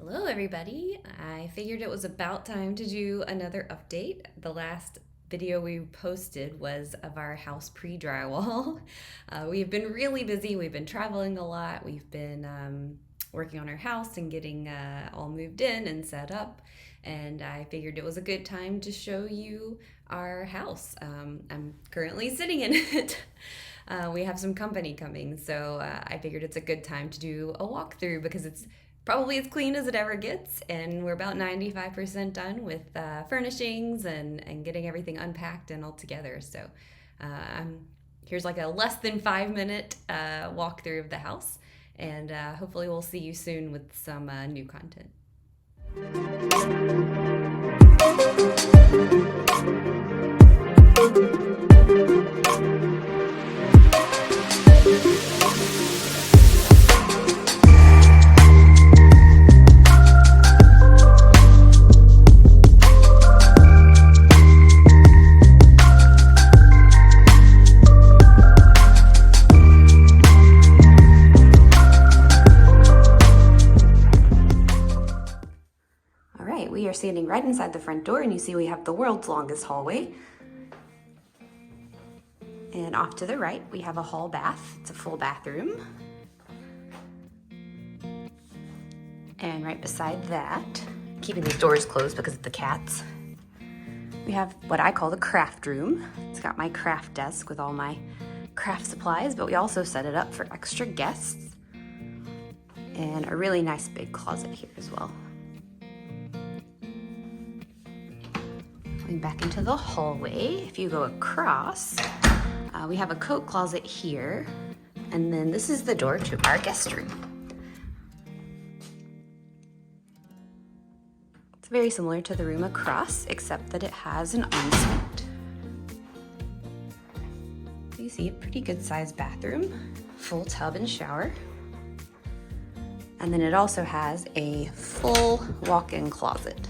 Hello, everybody. I figured it was about time to do another update. The last video we posted was of our house pre-drywall. We've been really busy. We've been traveling a lot. We've been working on our house and getting all moved in and set up. And I figured it was a good time to show you our house. I'm currently sitting in it. We have some company coming, so I figured it's a good time to do a walkthrough because it's probably as clean as it ever gets, and we're about 95% done with furnishings and getting everything unpacked and all together. So here's like a less than 5 minute walkthrough of the house, and hopefully we'll see you soon with some new content. We are standing right inside the front door, and you see we have the world's longest hallway. And off to the right, we have a hall bath. It's a full bathroom. And right beside that, keeping these doors closed because of the cats, we have what I call the craft room. It's got my craft desk with all my craft supplies, but we also set it up for extra guests. And a really nice big closet here as well. Going back into the hallway, if you go across, we have a coat closet here, and then this is the door to our guest room. It's very similar to the room across, except that it has an ensuite. You see a pretty good sized bathroom, full tub and shower. And then it also has a full walk-in closet.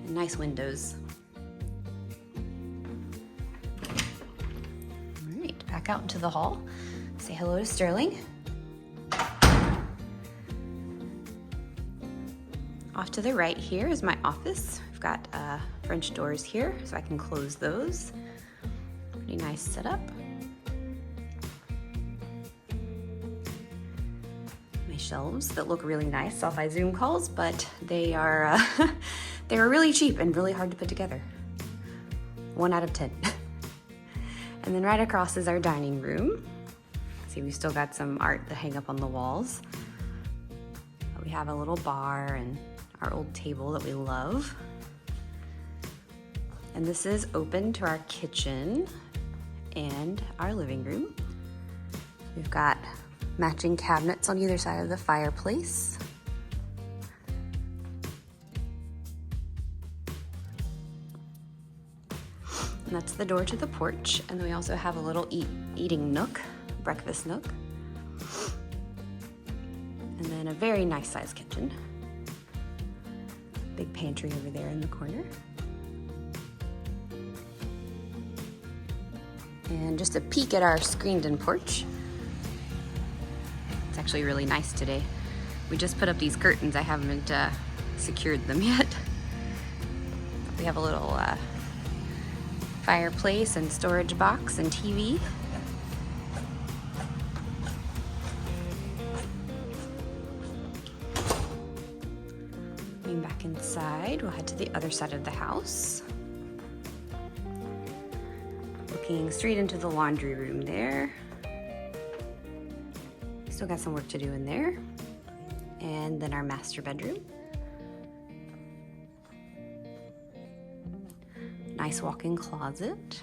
Nice windows. All right, back out into the hall. Say hello to Sterling. Off to the right here is my office. I've got French doors here, so I can close those. Pretty nice setup. My shelves that look really nice off my Zoom calls, but they are they were really cheap and really hard to put together. 1 out of 10. And then right across is our dining room. See, we still got some art to hang up on the walls. We have a little bar and our old table that we love. And this is open to our kitchen and our living room. We've got matching cabinets on either side of the fireplace. And that's the door to the porch. And then we also have a little eating nook, breakfast nook. And then a very nice sized kitchen. Big pantry over there in the corner. And just a peek at our screened-in porch. It's actually really nice today. We just put up these curtains. I haven't secured them yet. We have a little fireplace and storage box and TV. Going back inside, we'll head to the other side of the house. Looking straight into the laundry room there. Still got some work to do in there. And then our master bedroom. Nice walk-in closet.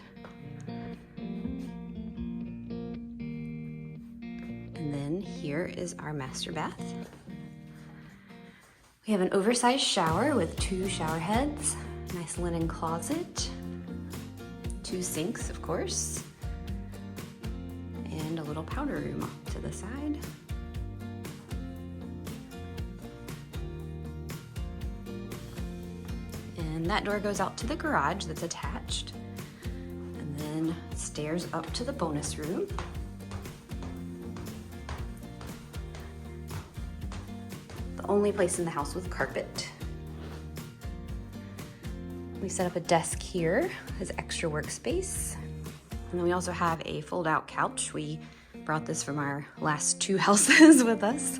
And then here is our master bath. We have an oversized shower with 2 shower heads, nice linen closet, 2 sinks, of course, and a little powder room off to the side. And that door goes out to the garage that's attached. And then stairs up to the bonus room. the only place in the house with carpet. We set up a desk here as extra workspace. And then we also have a fold-out couch. We brought this from our last 2 houses with us.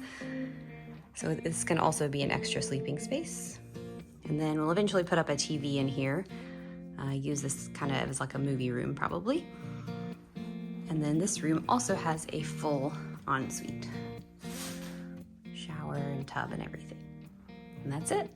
So this can also be an extra sleeping space. And then we'll eventually put up a TV in here. Use this kind of as like a movie room probably. And then this room also has a full ensuite. Shower and tub and everything. And that's it.